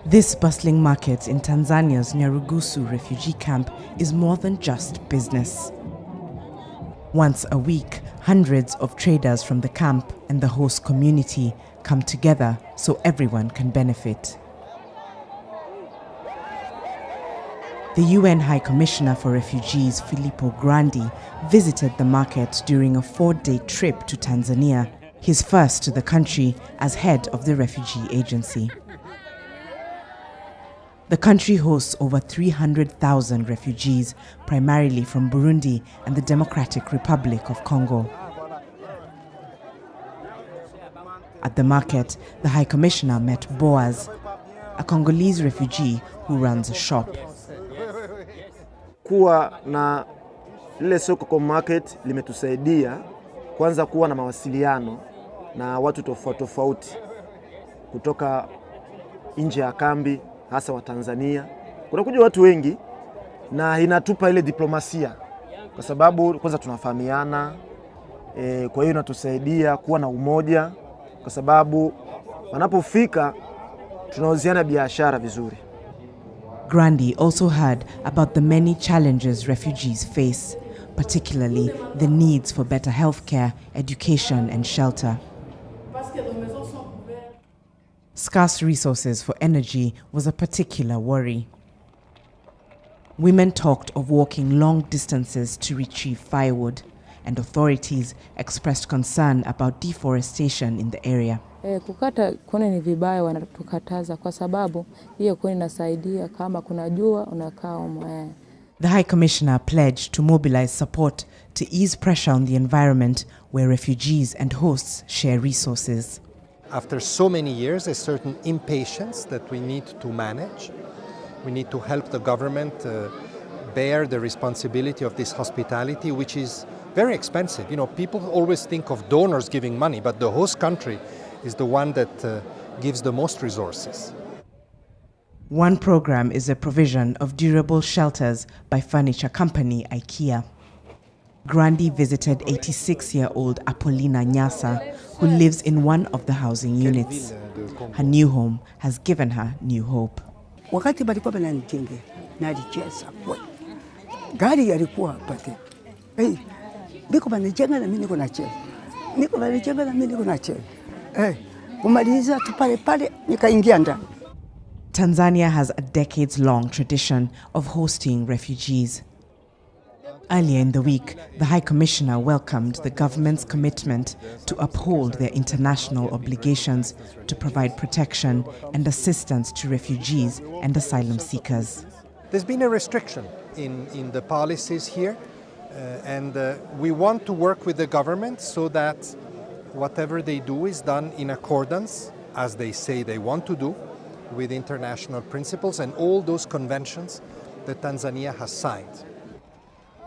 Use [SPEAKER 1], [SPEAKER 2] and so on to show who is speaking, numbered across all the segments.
[SPEAKER 1] This bustling market in Tanzania's Nyarugusu refugee camp is more than just business. Once a week, hundreds of traders from the camp and the host community come together so everyone can benefit. The UN High Commissioner for Refugees, Filippo Grandi, visited the market during a 4-day trip to Tanzania, his first to the country as head of the refugee agency. The country hosts over 300,000 refugees, primarily from Burundi and the Democratic Republic of Congo. At the market, the High Commissioner met Boaz, a Congolese refugee who runs a shop.
[SPEAKER 2] Kuwa na lile soko kwa market limetusaidia kwanza kuwa na mawasiliano na watu tofauti kutoka nje ya kambi, hasa wa Tanzania. Kunakuja watu wengi na inatupa ile diplomasia kwa sababu kwanza tunafahamiana, kwa hiyo inatusaidia kuwa na umoja kwa sababu wanapofika tunauziana biashara vizuri.
[SPEAKER 1] Grandi also heard about the many challenges refugees face, particularly the needs for better healthcare, education and shelter. Scarce resources for energy was a particular worry. Women talked of walking long distances to retrieve firewood, and authorities expressed concern about deforestation in the area.
[SPEAKER 3] Kukata kuni ni vibaya wanatukataza kwa sababu hiyo kuni inasaidia kama kuna jua unakaa umo.
[SPEAKER 1] The High Commissioner pledged to mobilize support to ease pressure on the environment where refugees and hosts share resources.
[SPEAKER 4] After so many years, a certain impatience that we need to manage. We need to help the government bear the responsibility of this hospitality, which is very expensive. You know, people always think of donors giving money, but the host country is the one that gives the most resources.
[SPEAKER 1] One program is a provision of durable shelters by furniture company IKEA. Grandi visited 86-year-old Apolina Nyasa, who lives in one of the housing units. Her new home has given her new hope.
[SPEAKER 5] Wakati balikuwa bananijenge nalicheza kwa gari yalikuwa pate. Biko banijenga na mimi niko nacheza. Niko banijenga na mimi niko nacheza. Kumaliza tu pale nikaingia ndani.
[SPEAKER 1] Tanzania has a decades-long tradition of hosting refugees. Earlier in the week, the High Commissioner welcomed the government's commitment to uphold their international obligations to provide protection and assistance to refugees and asylum seekers.
[SPEAKER 4] There's been a restriction in the policies here, and we want to work with the government so that whatever they do is done in accordance, as they say they want to do, with international principles and all those conventions that Tanzania has signed.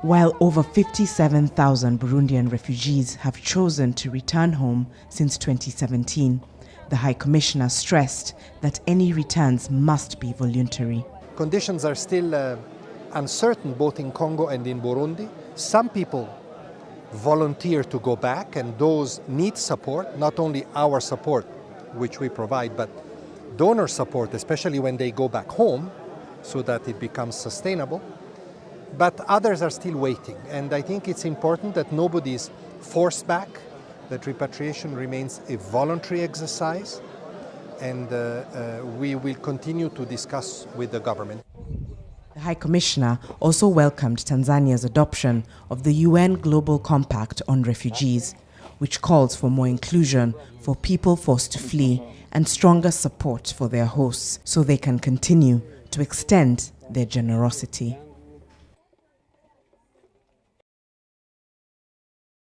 [SPEAKER 1] While over 57,000 Burundian refugees have chosen to return home since 2017, the High Commissioner stressed that any returns must be voluntary.
[SPEAKER 4] Conditions are still uncertain both in Congo and in Burundi. Some people volunteer to go back, and those need support, not only our support, which we provide, but donor support, especially when they go back home, so that it becomes sustainable. But others are still waiting, and I think it's important that nobody is forced back, that repatriation remains a voluntary exercise, and we will continue to discuss with the government.
[SPEAKER 1] The High Commissioner also welcomed Tanzania's adoption of the UN Global Compact on Refugees, which calls for more inclusion for people forced to flee and stronger support for their hosts so they can continue to extend their generosity.